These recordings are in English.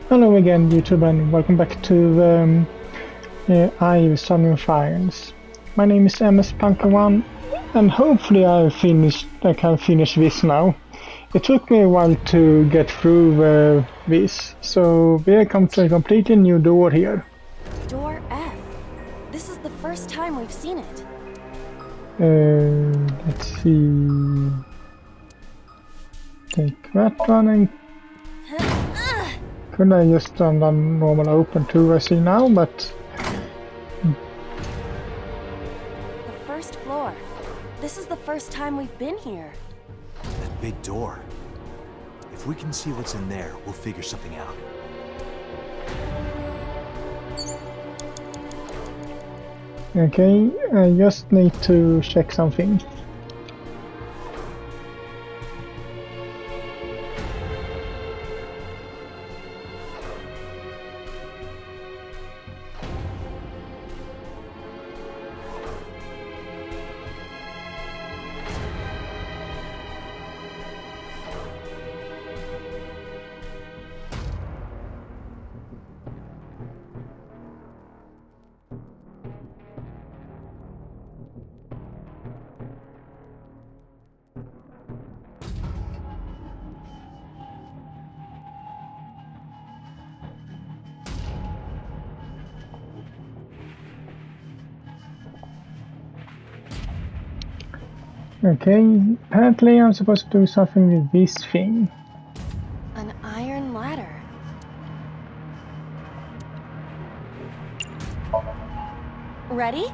Hello again, YouTube, and welcome back to Somnium Files. My name is MS-Punker1, and hopefully I can finish this now. It took me a while to get through this, so we have come to a completely new door here. Door F. This is the first time we've seen it. Let's see. Take that one, and could I just done the normal open too, I see now, but The first floor. This is the first time we've been here. That big door. If we can see what's in there, we'll figure something out. okay, I just need to check something. Okay, apparently I'm supposed to do something with this thing. An iron ladder. Ready?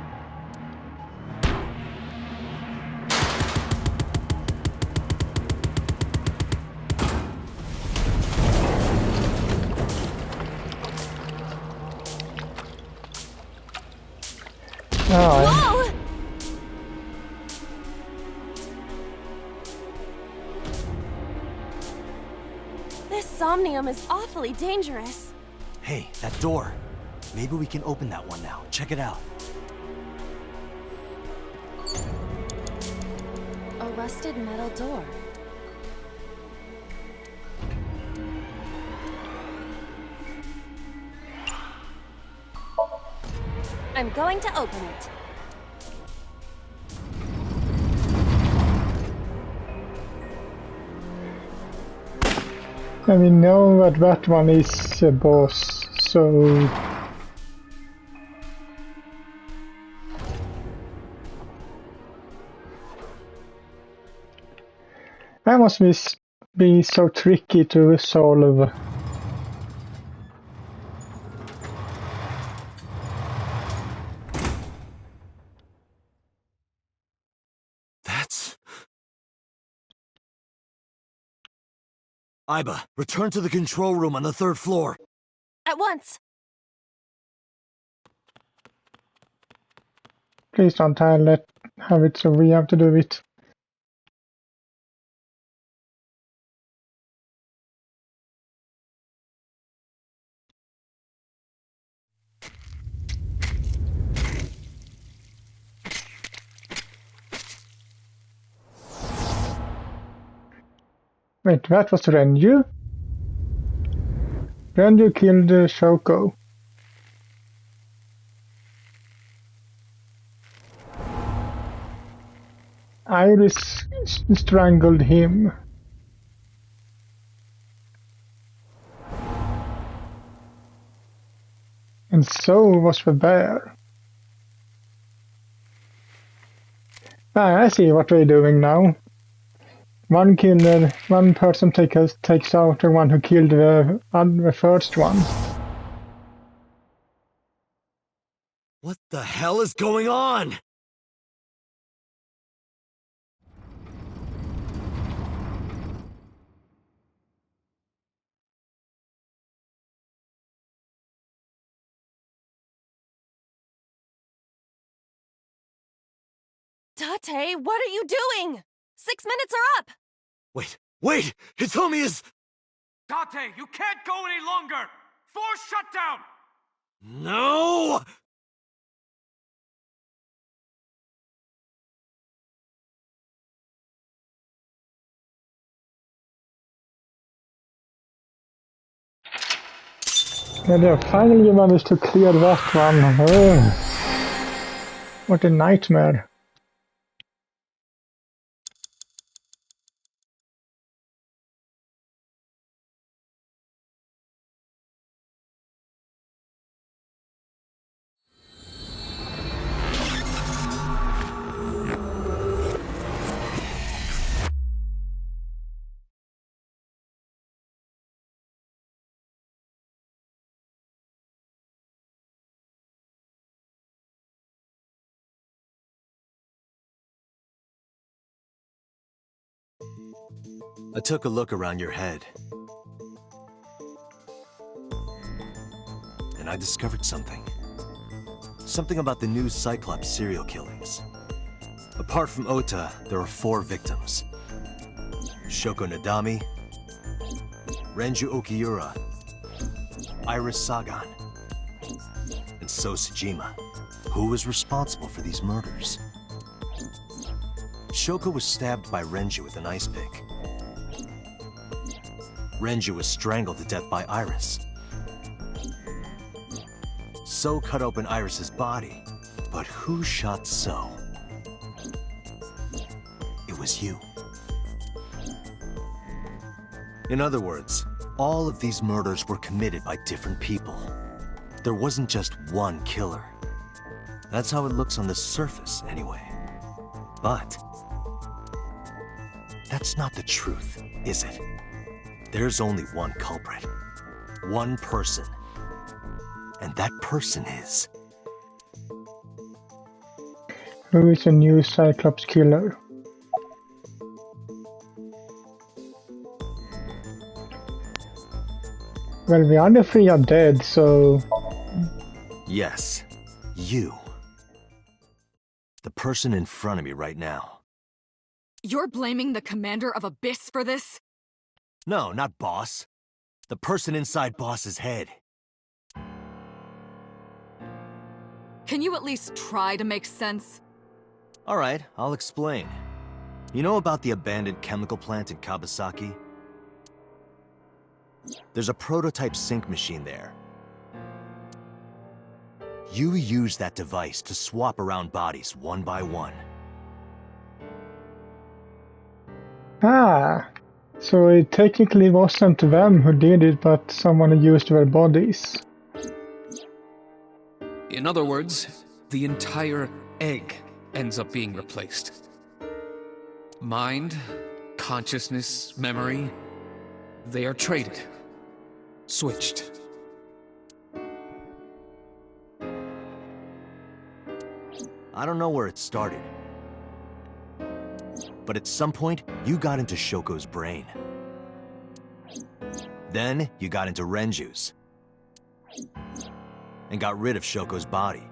Oh, Whoa! This somnium is awfully dangerous. Hey, that door. Maybe we can open that one now. Check it out. A rusted metal door. I'm going to open it. and we know that that one is a boss, so that must be so tricky to solve. That's... Iba, return to the control room on the 3rd floor. At once. Please don't have it so we have to do it. Wait, that was Renju? Renju killed Shoko. Iris strangled him. And so was the bear. Ah, I see what we're doing now. One person takes out the one who killed the first one. What the hell is going on? Tate, what are you doing? 6 minutes are up! Wait! Hitomi is... Tate, you can't go any longer! Force shutdown! No! And I finally managed to clear that one. What a nightmare. I took a look around your head. And I discovered something. Something about the new Cyclops serial killings. Apart from Ota, there are 4 victims. Shoko Nadami, Renju Okiura, Iris Sagan, and So Sejima. Who was responsible for these murders? Shoko was stabbed by Renju with an ice pick. Renju was strangled to death by Iris. So cut open Iris's body. But who shot So? It was you. In other words, all of these murders were committed by different people. There wasn't just one killer. That's how it looks on the surface, anyway. But that's not the truth, is it? There's only one culprit. One person. And that person is... Who is a new Cyclops killer? Well, the other 3 are dead, so... Yes, you. The person in front of me right now. You're blaming the commander of Abyss for this? No, not Boss. The person inside Boss's head. Can you at least try to make sense? All right, I'll explain. You know about the abandoned chemical plant in Kawasaki? There's a prototype sync machine there. You use that device to swap around bodies one by one. Ah, so it technically wasn't them who did it, but someone who used their bodies. In other words, the entire egg ends up being replaced. Mind, consciousness, memory, they are traded. Switched. I don't know where it started. But at some point, you got into Shoko's brain. Then, you got into Renju's. And got rid of Shoko's body.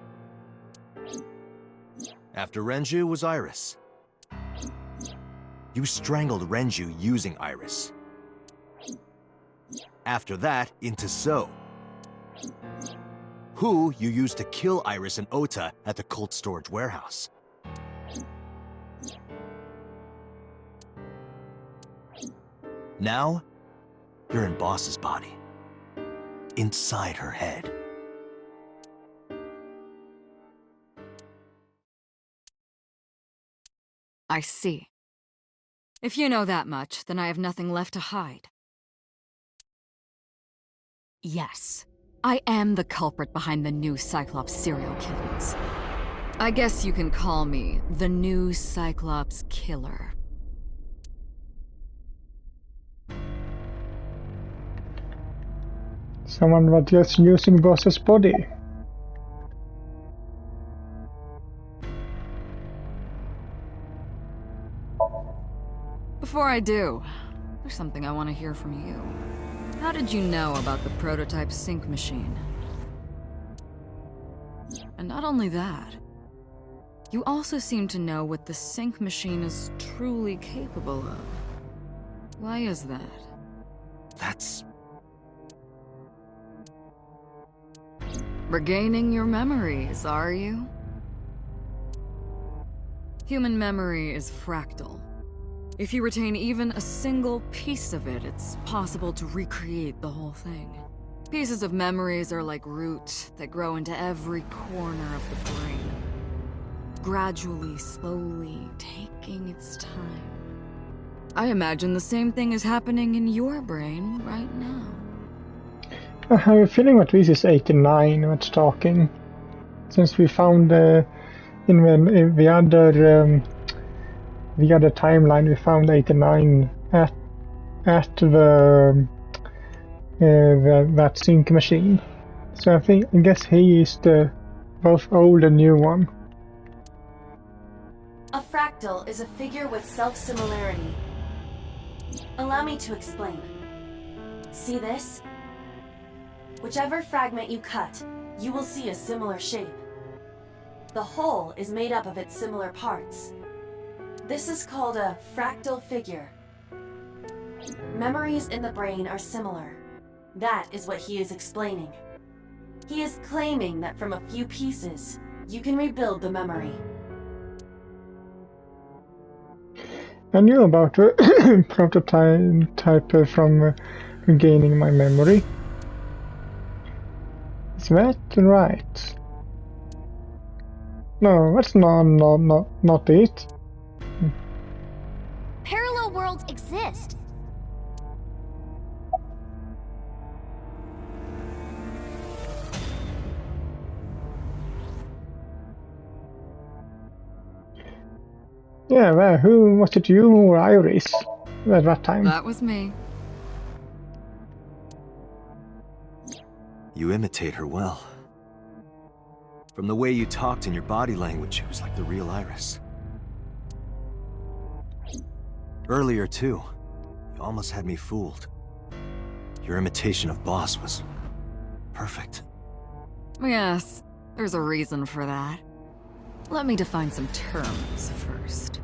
After Renju was Iris. You strangled Renju using Iris. After that, into So. Who you used to kill Iris and Ota at the cult storage warehouse. Now, you're in Boss's body. Inside her head. I see. If you know that much, then I have nothing left to hide. Yes, I am the culprit behind the new Cyclops serial killings. I guess you can call me the new Cyclops killer. Someone was just using Boss's body. Before I do, there's something I want to hear from you. How did you know about the prototype sync machine? And not only that, you also seem to know what the sync machine is truly capable of. Why is that? That's... Regaining your memories, are you? Human memory is fractal. If you retain even a single piece of it, it's possible to recreate the whole thing. Pieces of memories are like roots that grow into every corner of the brain. Gradually, slowly, taking its time. I imagine the same thing is happening in your brain right now. I have a feeling that this is 89 that's talking. Since we found in the other timeline, we found 89 at that sync machine. So I guess he is the both old and new one. A fractal is a figure with self-similarity. Allow me to explain. See this? Whichever fragment you cut, you will see a similar shape. The whole is made up of its similar parts. This is called a fractal figure. Memories in the brain are similar. That is what he is explaining. He is claiming that from a few pieces, you can rebuild the memory. I knew about the prototype from regaining my memory. Is that right? No, that's not it. Parallel worlds exist. Yeah, well, who was it, you or Iris at that time? That was me. You imitate her well. From the way you talked and your body language, it was like the real Iris. Earlier, too, you almost had me fooled. Your imitation of Boss was perfect. Yes, there's a reason for that. Let me define some terms first.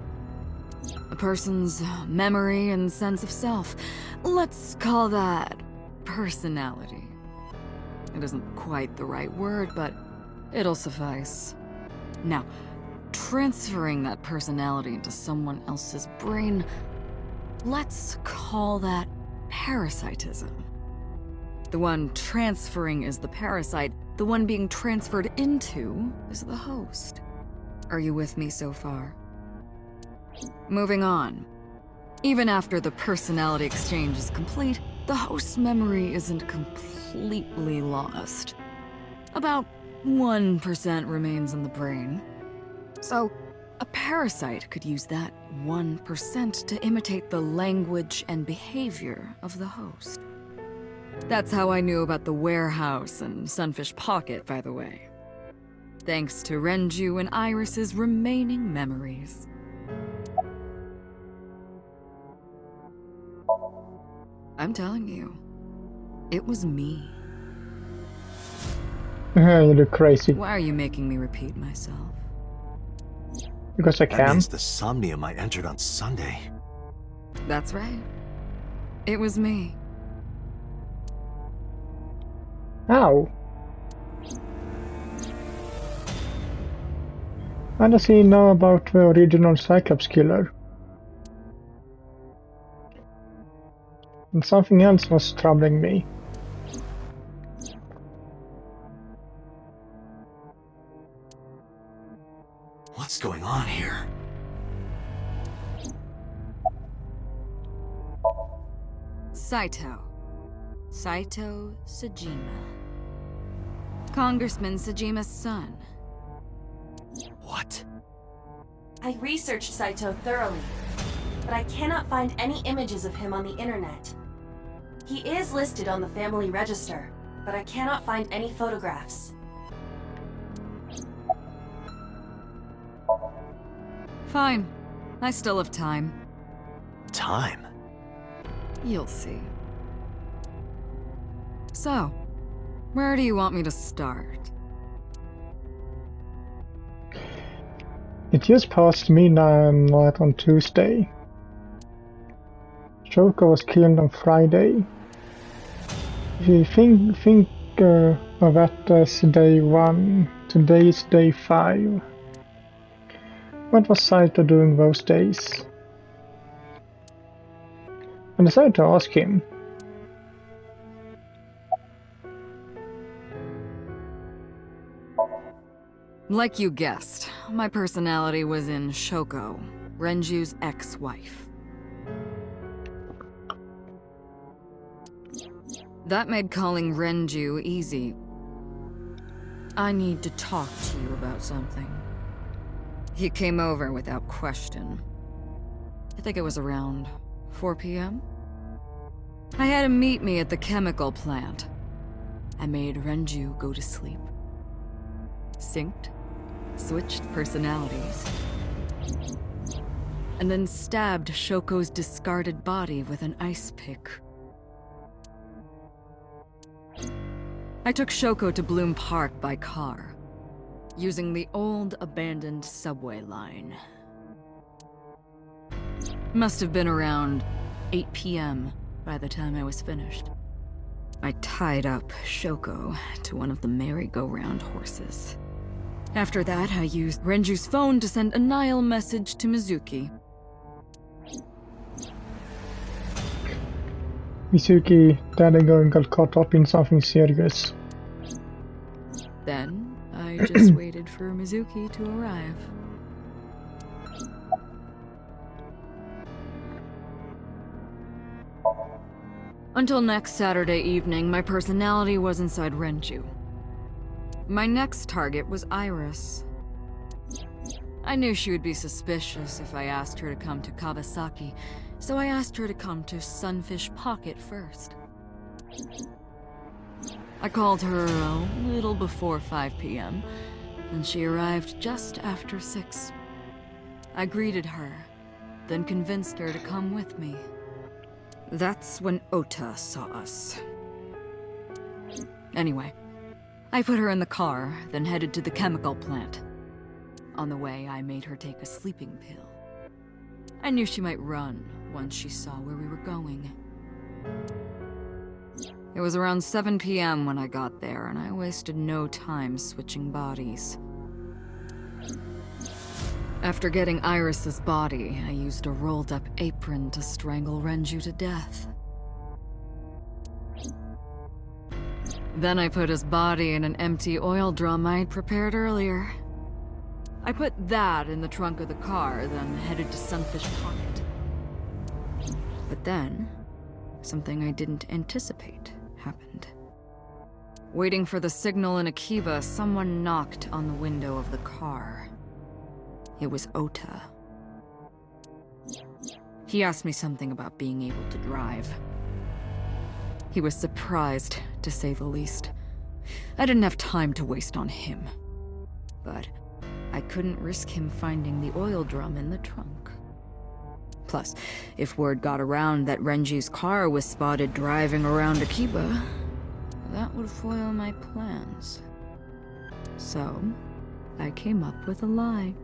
A person's memory and sense of self. Let's call that personality. It isn't quite the right word, but it'll suffice. Now, transferring that personality into someone else's brain, let's call that parasitism. The one transferring is the parasite, the one being transferred into is the host. Are you with me so far? Moving on. Even after the personality exchange is complete, the host's memory isn't completely lost. About 1% remains in the brain. So, a parasite could use that 1% to imitate the language and behavior of the host. That's how I knew about the warehouse and Sunfish Pocket, by the way. Thanks to Renju and Iris's remaining memories. I'm telling you, it was me. You look crazy. Why are you making me repeat myself? Because I That can. means the Somnium I entered on Sunday. That's right. It was me. How? How does he know about the original Cyclops killer? And something else was troubling me. What's going on here? Saito Sajima. Congressman Sajima's son. What? I researched Saito thoroughly, but I cannot find any images of him on the internet. He is listed on the family register, but I cannot find any photographs. Fine. I still have time. Time? You'll see. So, where do you want me to start? It just passed midnight on Tuesday. Shoko was killed on Friday. If you think of that as day 1, today is day 5. What was Saito doing those days? I decided to ask him. Like you guessed, my personality was in Shoko, Renju's ex-wife. That made calling Renju easy. I need to talk to you about something. He came over without question. I think it was around 4 p.m. I had him meet me at the chemical plant. I made Renju go to sleep. Synced, switched personalities, and then stabbed Shoko's discarded body with an ice pick. I took Shoko to Bloom Park by car, using the old abandoned subway line. Must have been around 8 p.m. by the time I was finished. I tied up Shoko to one of the merry-go-round horses. After that, I used Renju's phone to send a Nile message to Mizuki. Mizuki, Daddy Girl got caught up in something serious. Then, I just waited for Mizuki to arrive. Until next Saturday evening, my personality was inside Renju. My next target was Iris. I knew she would be suspicious if I asked her to come to Kawasaki, so I asked her to come to Sunfish Pocket first. I called her a little before 5 p.m., and she arrived just after 6. I greeted her, then convinced her to come with me. That's when Ota saw us. Anyway, I put her in the car, then headed to the chemical plant. On the way, I made her take a sleeping pill. I knew she might run once she saw where we were going. It was around 7 p.m. when I got there, and I wasted no time switching bodies. After getting Iris's body, I used a rolled-up apron to strangle Renju to death. Then I put his body in an empty oil drum I'd prepared earlier. I put that in the trunk of the car, then headed to Sunfish Pocket. But then, something I didn't anticipate happened. Waiting for the signal in Akiba, someone knocked on the window of the car. It was Ota. He asked me something about being able to drive. He was surprised, to say the least. I didn't have time to waste on him. But I couldn't risk him finding the oil drum in the trunk. Plus, if word got around that Renju's car was spotted driving around Akiba, that would foil my plans. So, I came up with a lie.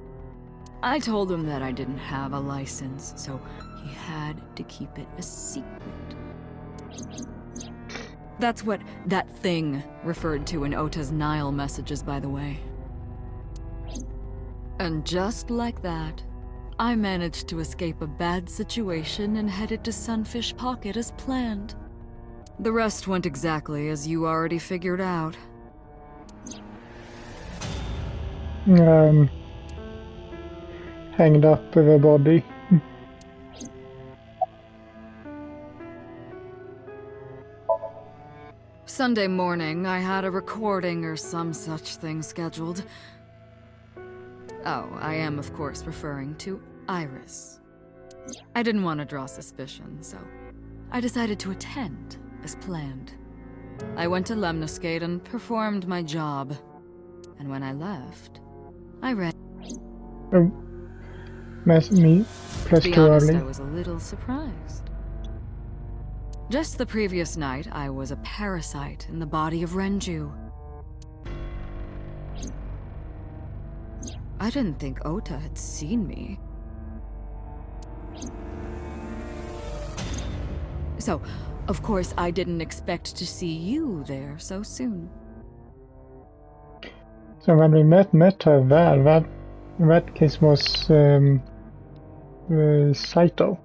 I told him that I didn't have a license, so he had to keep it a secret. That's what that thing referred to in Ota's Nile messages, by the way. And just like that, I managed to escape a bad situation and headed to Sunfish Pocket as planned. The rest went exactly as you already figured out. Hanged up with a body. Sunday morning, I had a recording or some such thing scheduled. Oh, I am, of course, referring to Iris. I didn't want to draw suspicion, so I decided to attend, as planned. I went to Lemniscate and performed my job. And when I left, I read... Oh. Pressed To be too honest, early. I was a little surprised. Just the previous night, I was a parasite in the body of Renju. I didn't think Ota had seen me. So, of course, I didn't expect to see you there so soon. So when we met her there, that case was Saito.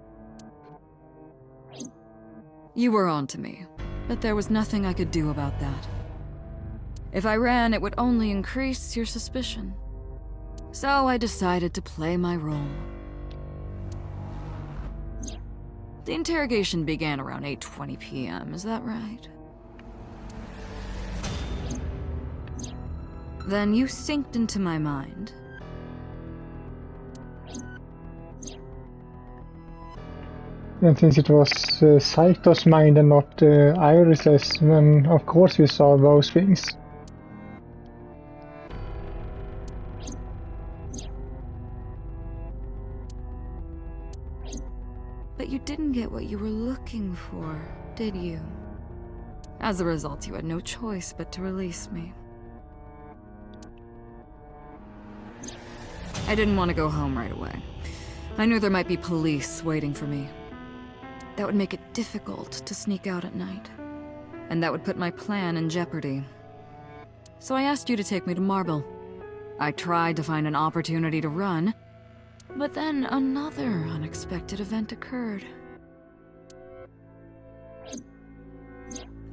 You were on to me, but there was nothing I could do about that. If I ran, it would only increase your suspicion. So I decided to play my role. The interrogation began around 8:20 p.m., is that right? Then you synced into my mind. And since it was Saito's mind and not Iris's, then of course we saw those things. But you didn't get what you were looking for, did you? As a result, you had no choice but to release me. I didn't want to go home right away. I knew there might be police waiting for me. That would make it difficult to sneak out at night. And that would put my plan in jeopardy. So I asked you to take me to Marble. I tried to find an opportunity to run, but then another unexpected event occurred.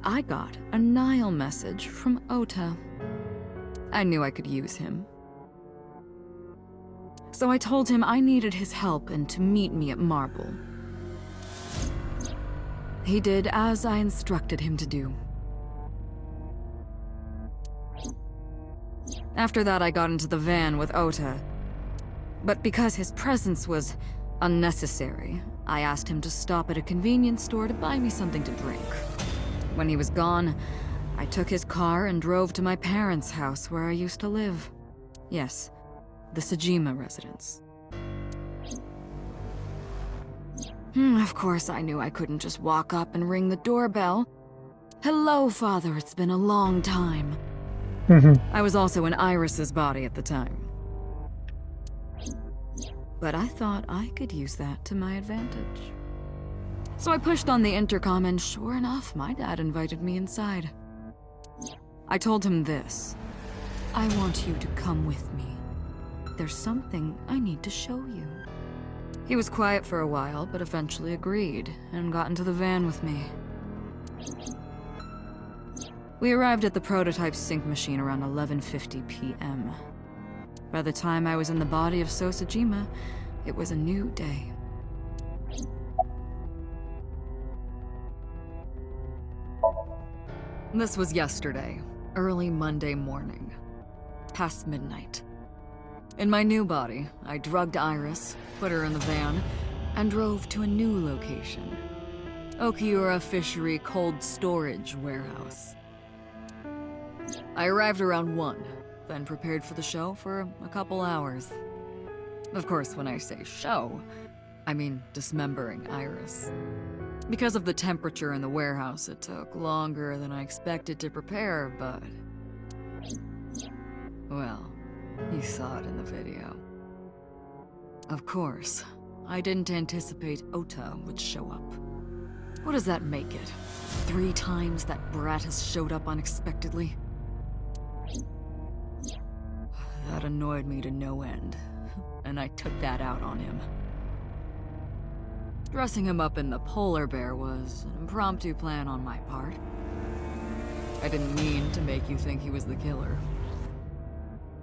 I got a Nile message from Ota. I knew I could use him. So I told him I needed his help and to meet me at Marble. He did as I instructed him to do. After that, I got into the van with Ota. But because his presence was unnecessary, I asked him to stop at a convenience store to buy me something to drink. When he was gone, I took his car and drove to my parents' house where I used to live. Yes, the Sajima residence. Of course, I knew I couldn't just walk up and ring the doorbell. Hello, Father, it's been a long time. I was also in Iris's body at the time. But I thought I could use that to my advantage. So I pushed on the intercom and sure enough, my dad invited me inside. I told him this. I want you to come with me. There's something I need to show you. He was quiet for a while, but eventually agreed and got into the van with me. We arrived at the prototype sync machine around 11:50 p.m. By the time I was in the body of Sosajima, it was a new day. This was yesterday, early Monday morning, past midnight. In my new body, I drugged Iris, put her in the van, and drove to a new location. Okiura Fishery Cold Storage Warehouse. I arrived around 1, then prepared for the show for a couple hours. Of course, when I say show, I mean dismembering Iris. Because of the temperature in the warehouse, it took longer than I expected to prepare, but... well, you saw it in the video. Of course, I didn't anticipate Ota would show up. What does that make it? 3 times that brat has showed up unexpectedly? That annoyed me to no end, and I took that out on him. Dressing him up in the polar bear was an impromptu plan on my part. I didn't mean to make you think he was the killer.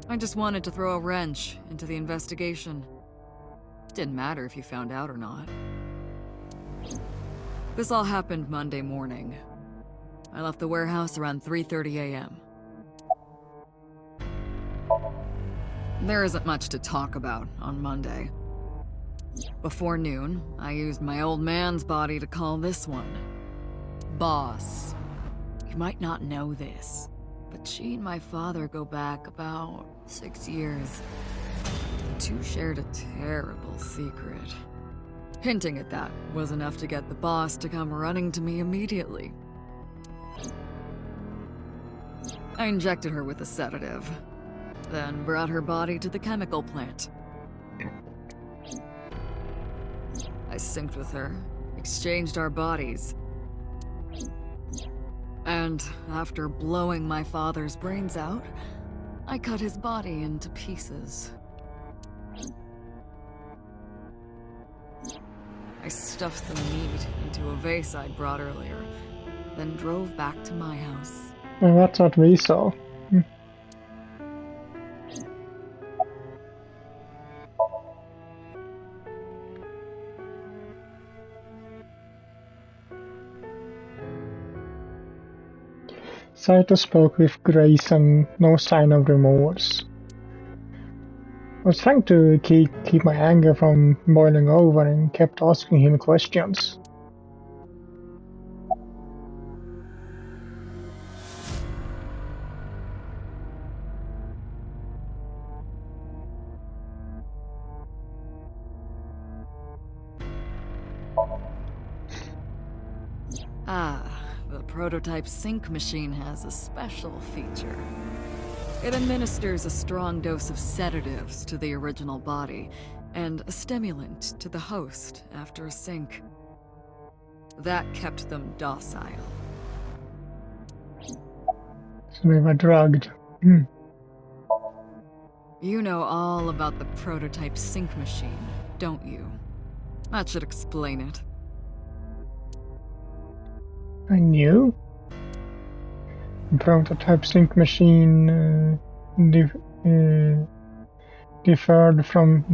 I just wanted to throw a wrench into the investigation. Didn't matter if you found out or not. This all happened Monday morning. I left the warehouse around 3:30 a.m. There isn't much to talk about on Monday. Before noon, I used my old man's body to call this one Boss. You might not know this, but she and my father go back about 6 years. The two shared a terrible secret. Hinting at that was enough to get the boss to come running to me immediately. I injected her with a sedative, then brought her body to the chemical plant. I synced with her, exchanged our bodies. And after blowing my father's brains out, I cut his body into pieces. I stuffed the meat into a vase I'd brought earlier, then drove back to my house. And that's what we saw. Saito spoke with grace and no sign of remorse. I was trying to keep my anger from boiling over and kept asking him questions. The prototype sync machine has a special feature. It administers a strong dose of sedatives to the original body, and a stimulant to the host after a sync. That kept them docile. So they were drugged. You know all about the prototype sync machine, don't you? That should explain it. I knew. The prototype sync machine differed from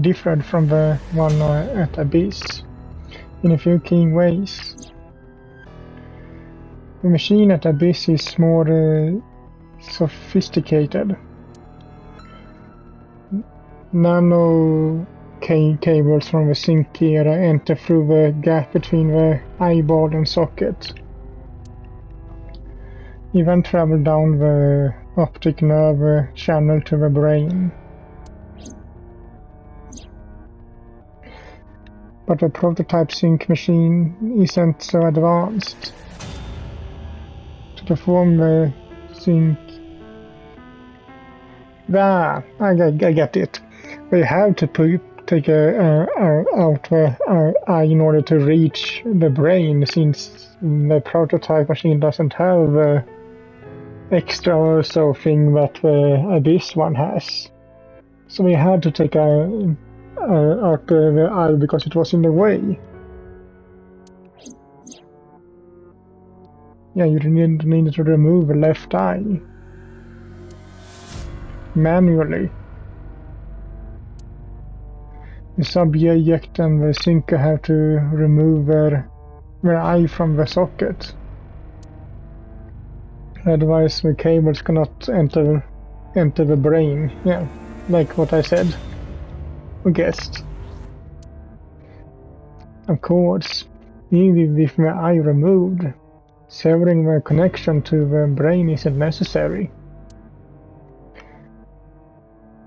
the one at Abyss in a few key ways. The machine at Abyss is more sophisticated. Nano cables from the sync era enter through the gap between the eyeball and socket. Even travel down the optic nerve channel to the brain. But the prototype sync machine isn't so advanced. To perform the sync... I get it. They have to take out the eye in order to reach the brain, since the prototype machine doesn't have the extra or so thing that the Abyss one has. So we had to take out the eye because it was in the way. Yeah, you needed to remove the left eye. Manually. The subject and the syncer have to remove their eye from the socket. Otherwise the cables cannot enter the brain. Yeah, like what I said. Or guessed. Of course, even with the eye removed, severing the connection to the brain isn't necessary.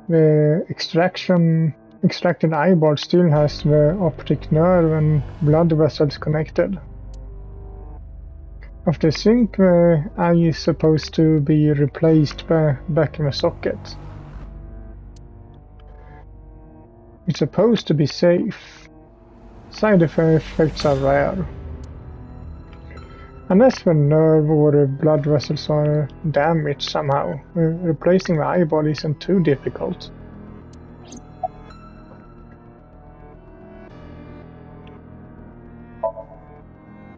The extracted eyeball still has the optic nerve and blood vessels connected. After sync, the eye is supposed to be replaced back in the socket. It's supposed to be safe. Side effects are rare. Unless the nerve or the blood vessels are damaged somehow, replacing the eyeball isn't too difficult.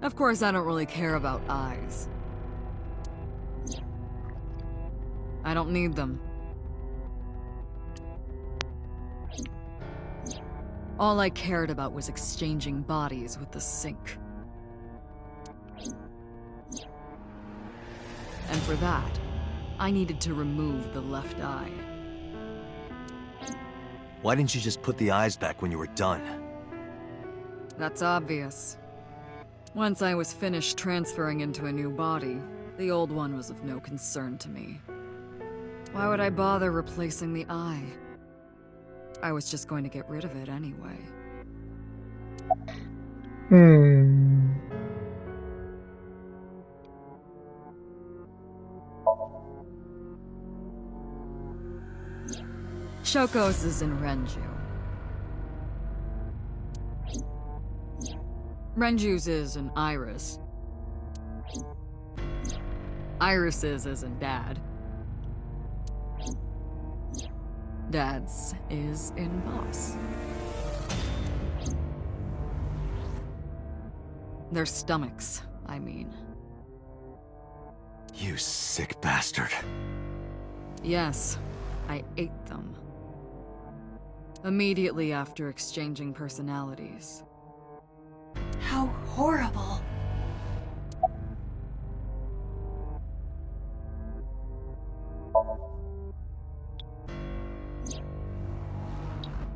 Of course, I don't really care about eyes. I don't need them. All I cared about was exchanging bodies with the sync. And for that, I needed to remove the left eye. Why didn't you just put the eyes back when you were done? That's obvious. Once I was finished transferring into a new body, the old one was of no concern to me. Why would I bother replacing the eye? I was just going to get rid of it anyway. Shoko's is in Renju. Renju's is in Iris. Iris's is in Dad. Dad's is in Boss. Their stomachs, I mean. You sick bastard. Yes, I ate them. Immediately after exchanging personalities. How horrible.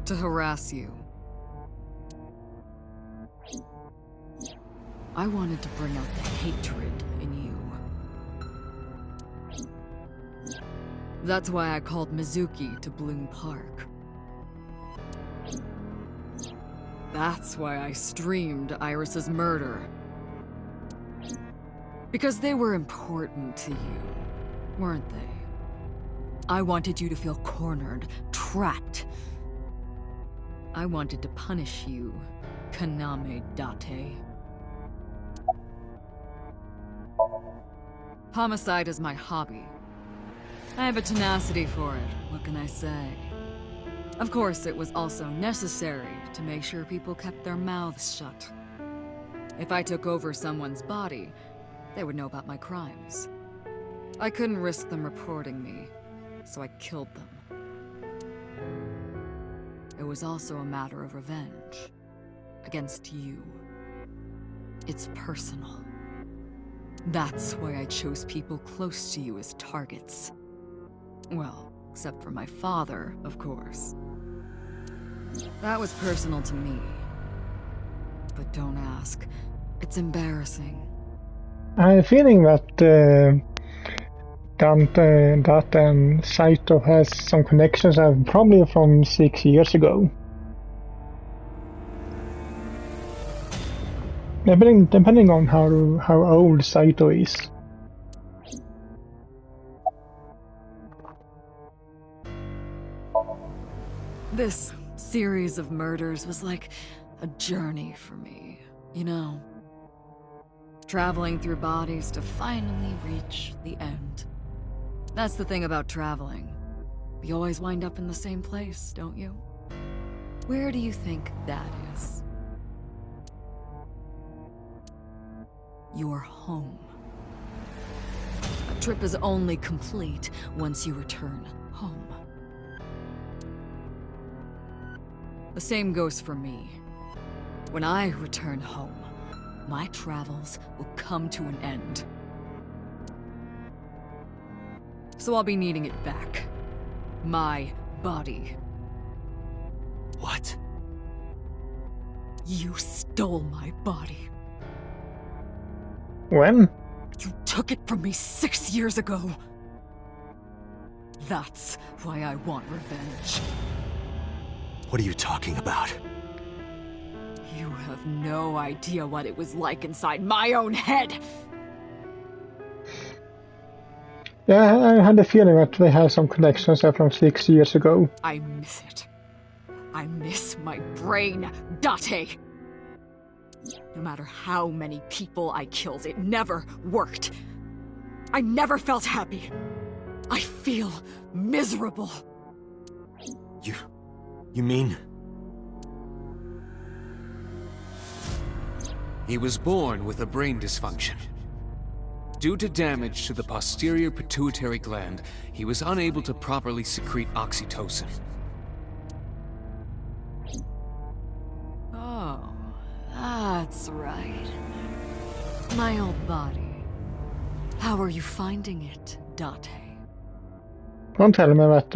to harass you. I wanted to bring out the hatred in you. That's why I called Mizuki to Bloom Park. That's why I streamed Iris's murder. Because they were important to you, weren't they? I wanted you to feel cornered, trapped. I wanted to punish you, Kaname Date. Homicide is my hobby. I have a tenacity for it, what can I say? Of course, it was also necessary to make sure people kept their mouths shut. If I took over someone's body, they would know about my crimes. I couldn't risk them reporting me, so I killed them. It was also a matter of revenge. Against you. It's personal. That's why I chose people close to you as targets. Well, except for my father, of course. That was personal to me. But don't ask. It's embarrassing. I have a feeling that Date and Saito has some connections, probably from 6 years ago. Depending on how old Saito is. This series of murders was like a journey for me, you know? Traveling through bodies to finally reach the end. That's the thing about traveling. We always wind up in the same place, don't you? Where do you think that is? Your home. A trip is only complete once you return home. The same goes for me. When I return home, my travels will come to an end. So I'll be needing it back. My body. What? You stole my body. When? You took it from me 6 years ago. That's why I want revenge. What are you talking about? You have no idea what it was like inside my own head. Yeah, I had a feeling that they had some connections from 6 years ago. I miss it. I miss my brain, Date. No matter how many people I killed, it never worked. I never felt happy. I feel miserable. You mean? He was born with a brain dysfunction. Due to damage to the posterior pituitary gland, he was unable to properly secrete oxytocin. Oh, that's right. My old body. How are you finding it, Date? Don't tell me that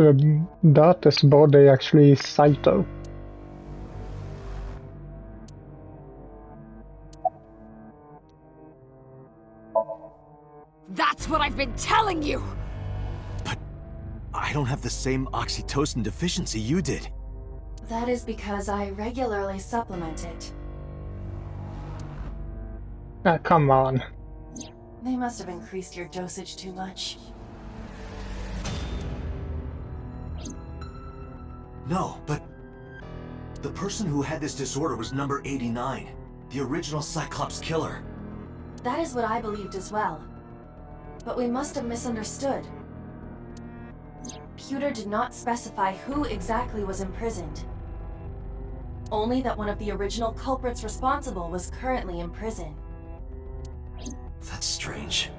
Date's body actually is Saito. That's what I've been telling you! But I don't have the same oxytocin deficiency you did. That is because I regularly supplement it. Ah, come on. They must have increased your dosage too much. No, but the person who had this disorder was number 89, the original Cyclops killer. That is what I believed as well. But we must have misunderstood. Pewter did not specify who exactly was imprisoned. Only that one of the original culprits responsible was currently in prison. That's strange.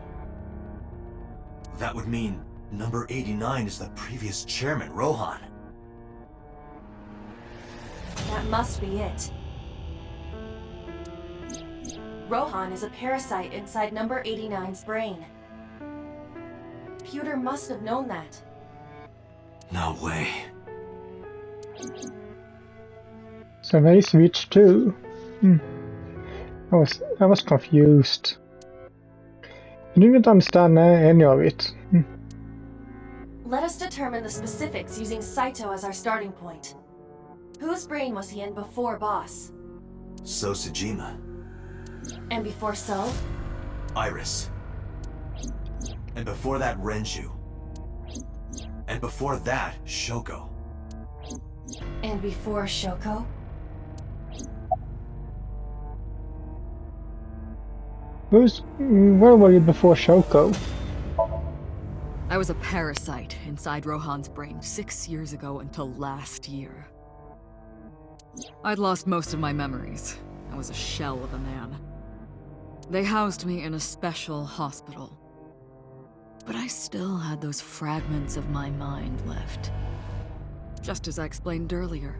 That would mean number 89 is the previous chairman, Rohan. That must be it. Rohan is a parasite inside number 89's brain. Pewter must have known that. No way. So they switched too. I was confused. I didn't understand any of it. Let us determine the specifics using Saito as our starting point. Whose brain was he in before Boss? Sosajima. And before So? Iris. And before that, Renju. And before that, Shoko. And before Shoko? Where were you before Shoko? I was a parasite inside Rohan's brain 6 years ago until last year. I'd lost most of my memories. I was a shell of a man. They housed me in a special hospital. But I still had those fragments of my mind left. Just as I explained earlier.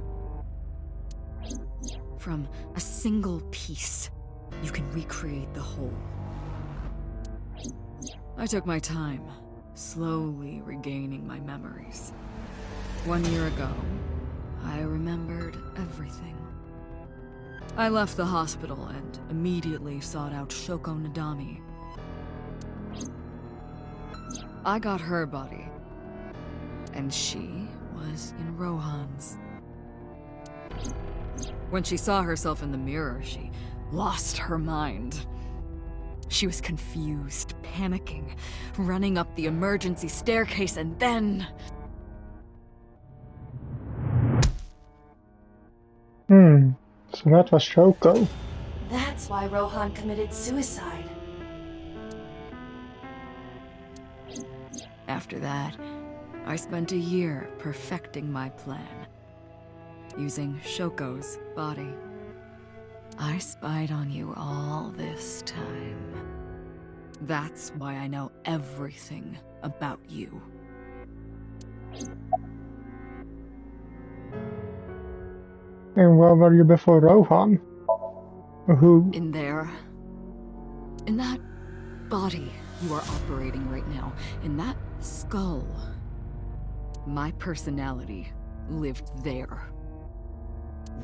From a single piece, you can recreate the whole. I took my time, slowly regaining my memories. 1 year ago, I remembered everything. I left the hospital and immediately sought out Shoko Nadami. I got her body, and she was in Rohan's. When she saw herself in the mirror, she lost her mind. She was confused, panicking, running up the emergency staircase, and then... So that was Shoko. That's why Rohan committed suicide. After that, I spent a year perfecting my plan, using Shoko's body. I spied on you all this time. That's why I know everything about you. And where were you before Rohan? Who? In there. In that body you are operating right now. In that skull. My personality lived there.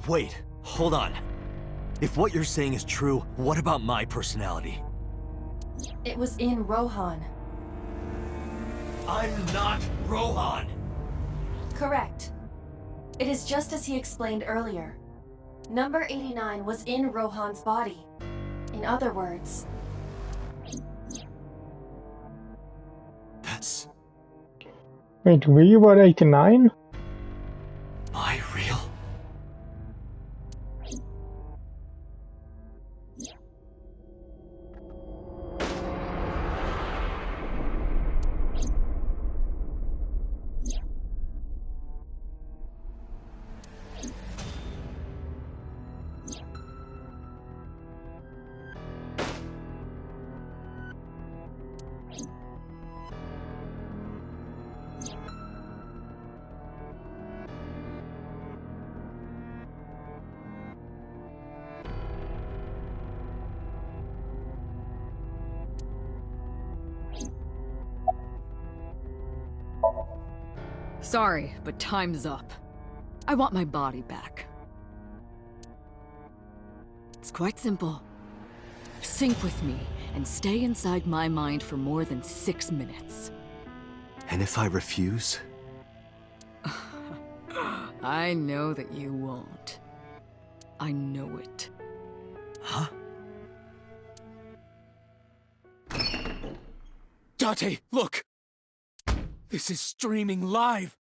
Wait, hold on. If what you're saying is true, what about my personality? It was in Rohan. I'm not Rohan! Correct. It is just as he explained earlier. Number 89 was in Rohan's body. In other words... That's... Wait, we were 89? Am I real? Sorry, but time's up. I want my body back. It's quite simple. Sync with me and stay inside my mind for more than 6 minutes. And if I refuse? I know that you won't. I know it. Huh? Date, look! This is streaming live!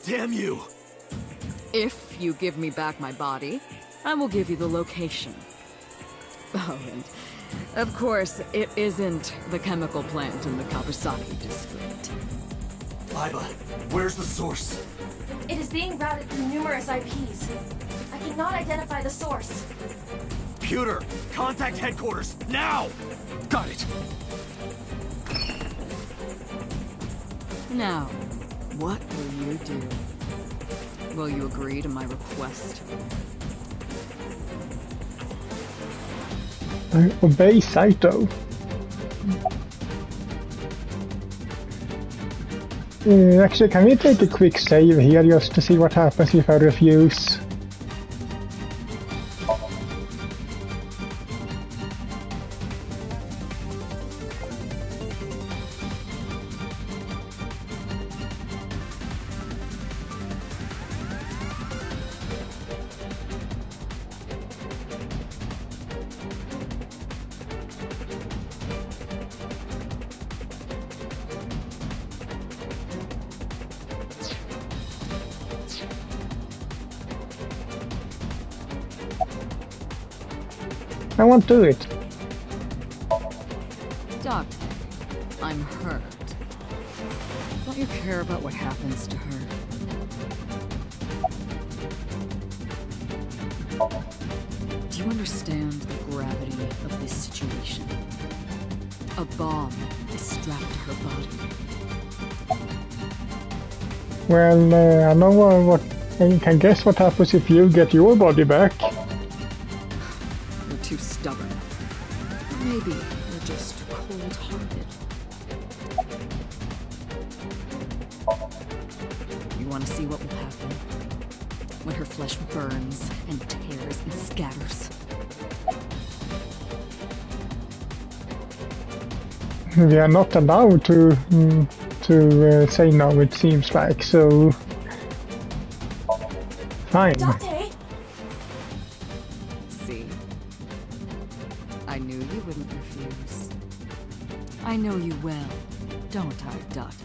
Damn you! If you give me back my body, I will give you the location. Oh, and of course, it isn't the chemical plant in the Kawasaki district. Iba, where's the source? It is being routed through numerous IPs. I cannot identify the source. Computer, contact headquarters, now! Got it! Now, what will you do? Will you agree to my request? Obey Saito. Actually, can we take a quick save here just to see what happens if I refuse? I won't do it. Doctor, I'm hurt. Don't you care about what happens to her? Do you understand the gravity of this situation? A bomb is strapped to her body. Well, I know what. I can guess what happens if you get your body back. You're too stubborn. Or maybe you're just cold-hearted. You want to see what will happen when her flesh burns and tears and scatters? We are not allowed to say no, it seems like, so fine. Date! See? I knew you wouldn't refuse. I know you well, don't I, Date?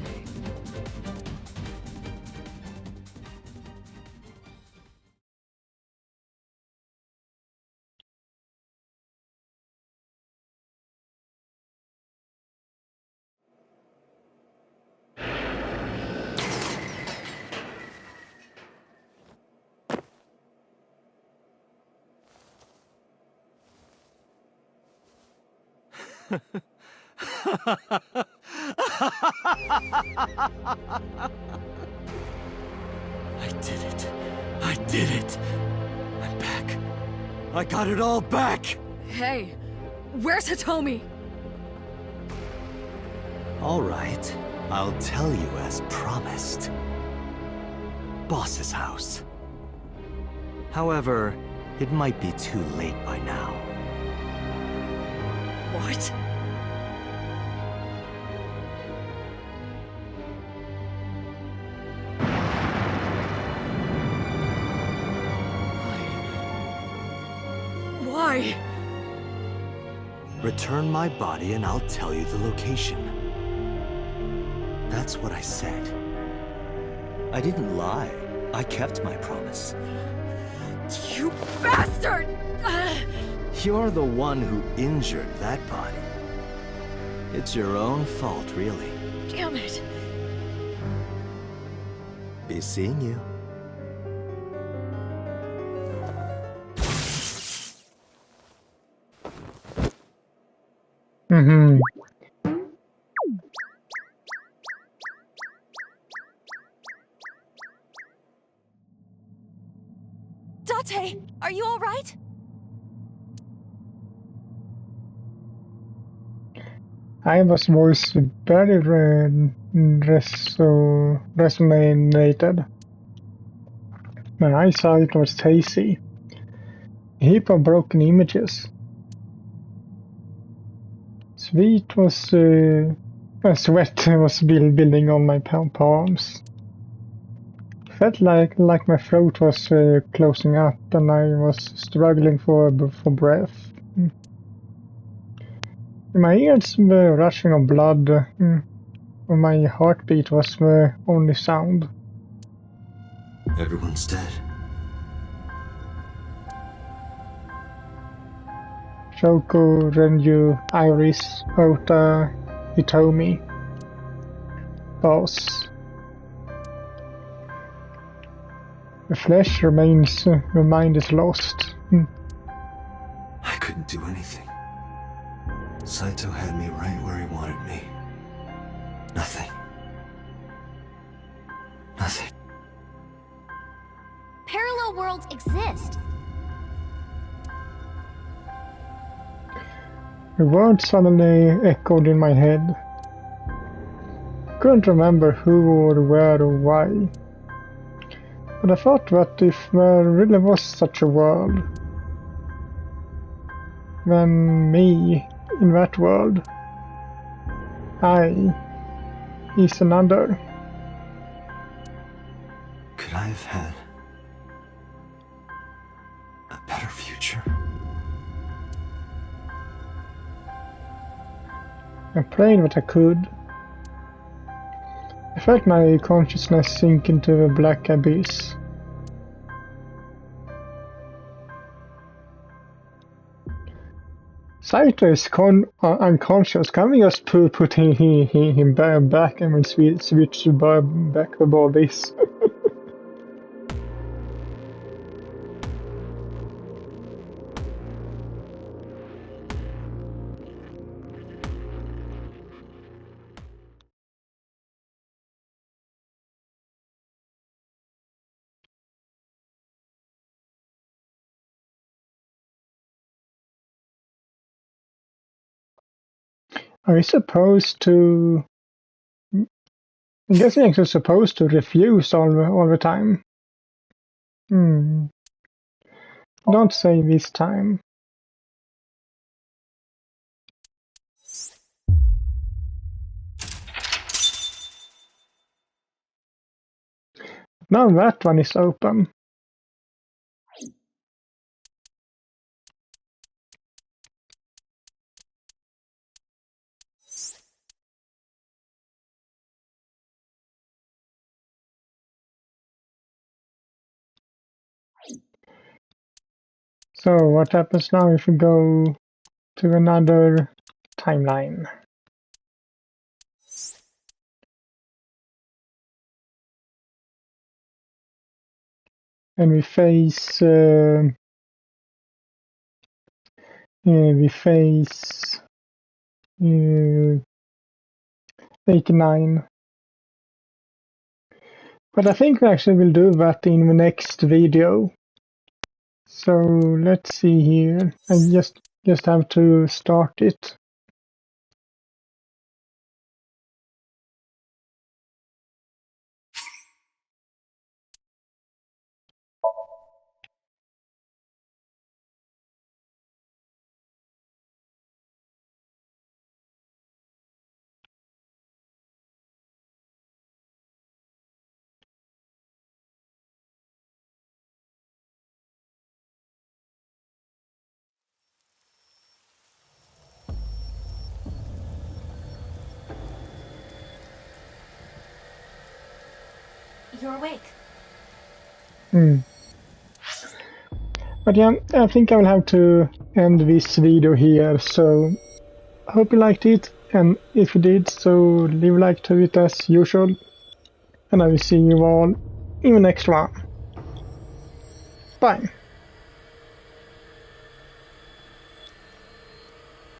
I did it. I did it. I'm back. I got it all back. Hey, where's Hitomi? All right. I'll tell you as promised. Boss's house. However, it might be too late by now. What? Why? Return my body and I'll tell you the location. That's what I said. I didn't lie. I kept my promise. You bastard! You're the one who injured that body. It's your own fault, really. Damn it! Be seeing you. Mm-hmm. Date, are you all right? I was very resonated. My eyesight was hazy. A heap of broken images. Sweat was building on my palms. Felt like my throat was closing up and I was struggling for breath. My ears were rushing of blood, and my heartbeat was the only sound. Everyone's dead. Shoko, Renju, Iris, Ota, Hitomi. Boss. The flesh remains, the mind is lost. I couldn't do anything. Saito had me right where he wanted me. Nothing. Nothing. Parallel worlds exist. The word suddenly echoed in my head. Couldn't remember who or where or why. But I thought that if there really was such a world, then me in that world, I is another. Could I have had a better future? I prayed that I could. I felt my consciousness sink into the black abyss. Saito is unconscious. Can we just put him back and then switch back the bodies? Are we supposed to... I'm guessing I'm actually supposed to refuse all the time. Don't say this time. Now that one is open. So what happens now if we go to another timeline? And we face 89. But I think we actually will do that in the next video. So let's see here. I just have to start it. You're awake. But yeah, I think I will have to end this video here, so I hope you liked it, and if you did, so leave a like to it as usual, and I will see you all in the next one. Bye!